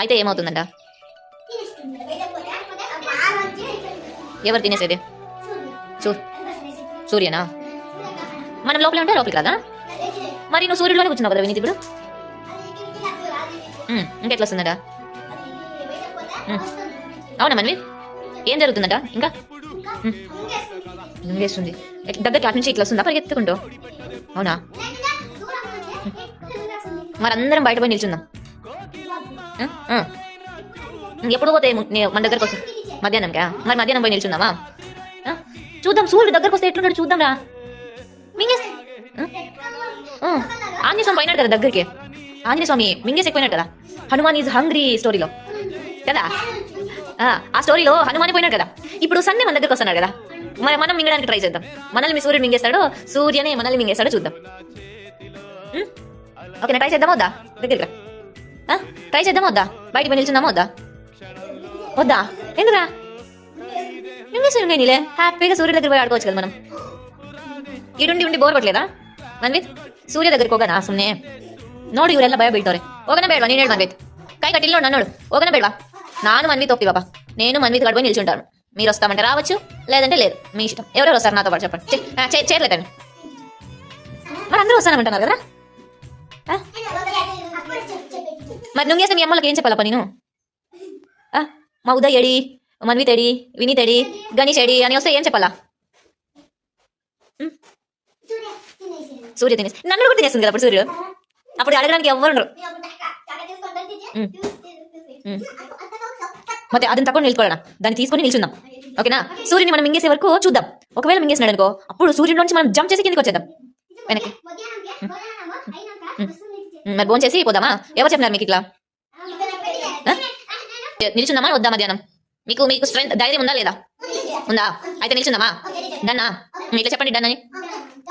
అయితే ఏమవుతుందంట? ఎవరు తినేసేది? సూర్యనా? మనం లోపల ఉంటే లోపలికి రాదా? మరి నువ్వు సూర్యుడిలోనే కూర్చున్నావు కదా వినీత్ ఇప్పుడు. ఇంకెట్లా వస్తుందట? అవునా మనవి? ఏం జరుగుతుందట ఇంకా? నుంగేస్తుంది. దగ్గరికి అటు నుంచి ఇట్లా వస్తుందా పరిగెత్తుకుంటూ? అవునా? మరి అందరం బయట పోయి నిల్చుందాం. ఎప్పుడు పోతే మన దగ్గరకు వస్తుంది? మధ్యాహ్నంకా? మరి మధ్యాహ్నం పోయి నిల్చుందామా? చూద్దాం సూర్యుడు దగ్గరకు వస్తే ఎట్లుంటాడు చూద్దాం రా. మింగేసి ఆంజనేయ స్వామి పోయినాడు కదా దగ్గరికి. ఆంజనేయ స్వామి మింగేసి ఎక్కువైనాడు కదా హనుమాన్ ఈజ్ హంగ్రీ స్టోరీలో కదా. ఆ స్టోరీలో హనుమాన్ పోయినాడు కదా. ఇప్పుడు సన్నే మన దగ్గరకు వస్తున్నాడు కదా. మనం మింగడానికి ట్రై చేద్దాం. మనల్ని సూర్యుడు మింగేస్తాడో సూర్యనే మనల్ని మింగేస్తాడో చూద్దాం. ఓకేనా? ట్రై చేద్దామా వద్దా? దగ్గరికి ట్రై చేద్దామా వద్దా? బయట పోయి నిల్చుందామా వద్దా? వద్దా? ఎందుకురా? మింగేసాడు నీలే హ్యాపీగా సూర్యుడి దగ్గర పోయి ఆడుకోవచ్చు కదా మనం. ಇಡುಂಡಿ ಬೋರ್ ಬಟ್ಲೇದಾ ಮನ್ವಿತ್ ಸೂರ್ಯ దగ్గరికి ಹೋಗೋಣ ಸುಮ್ಮನೆ. ನೋಡು ಇವರೆಲ್ಲ ಭಯ ಬೀಳ್ತವ್ರೆ. ಹೋಗೋಣ ಬೇಡವಾ? ನೀನು ಹೇಳಿ ಮನ್ವಿತ್. కై కట్టి ఇల్లు నన్ను ಹೋಗೋಣ ಬೇಡವಾ? ನಾನು మన్విత్ ಹೋಗ್ತೀವಿ బాబా. నేను మన్విత్ గడిపోయి నిల్చుంటాను. మీరు వస్తామంటే రావచ్చు, లేదంటే లేదు, మీ ఇష్టం. ఎవరెవరు వస్తారు నాతో పాటు చెప్పండి. చేయట్లేదండి. మరి అందరూ వస్తానంటున్నారు కదా. మరి నువ్వు చేస్తే మీ అమ్మలకి ఏం చెప్పాలప్ప నేను? మా ఉదయ్ ఎడి, మన్విత్ ఎడి, వినీత్ ఎడి, గణేష్ ఎడి అని వస్తే ఏం చెప్పాలా? సూర్య తినేసి నన్ను కూడా తినేస్తుంది కదా అప్పుడు సూర్యుడు. అప్పుడు అడగడానికి ఎవరు ఉండరు. ಮತ್ತೆ ಅದನ್ನ తక్కువ నిలుచుకోవాలన్నా దాన్ని తీసుకొని నిల్చుందాం. ఓకేనా? సూర్యుని మనం మింగేసే వరకు చూద్దాం. ఒకవేళ మింగేసినాడు అనుకో అప్పుడు సూర్యుడి నుంచి మనం జంప్ చేసి కిందకి వచ్చేద్దాం వెనక్కి. మరి భోజనం చేసి పోదామా? ఎవరు చెప్పినారు మీకు ఇట్లా? నిల్చుందామా వద్దా? మధ్యాహ్నం మీకు స్ట్రెంత్ ధైర్యం ఉందా లేదా? ఉందా? అయితే నిల్చుందామా? డన్నా? ఇట్లా చెప్పండి డన్ అని.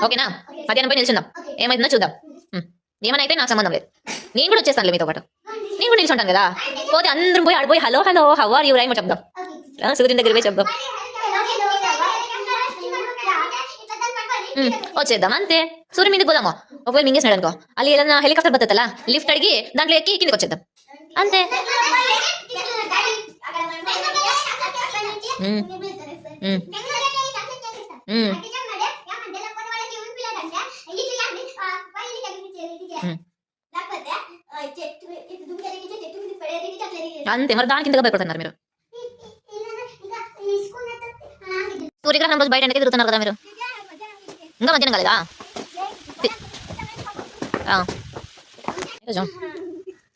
ఓకేనా? మధ్యాహ్నం పోయి నిల్చుందాం. ఏమైతుందో చూద్దాం. ఏమైనా అయితే నాకు సంబంధం లేదు. నేను కూడా వచ్చేస్తాను మీతో పాటు. నేను కూడా నిల్చుంటాను కదా. పోతే అందరం పోయి ఆడిపోయి hello hello how are you rhyme చెప్దాం. సూర్యుని దగ్గర పోయి చెప్దాం. వచ్చేద్దాం అంతే. సూర్యుని మీదకి పోదాము. ఒకవేళ మింగేసినాడు అనుకో ಅಲ್ಲಿ ఏదైనా హెలికాప్టర్ బతుకుతలా లిఫ్ట్ అడిగి దాంట్లో ఎక్కి కిందకి వచ్చేద్దాం అంతే. అంతే. మరి దానికి ఇంతగా భయపడుతున్నారు మీరు. సూర్యగ్రహణం రోజు బయట ఎండకే తిరుగుతున్నారు కదా మీరు. ఇంకా మధ్యాహ్నం కాలేదా?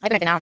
అయిపోయినట్టేనా?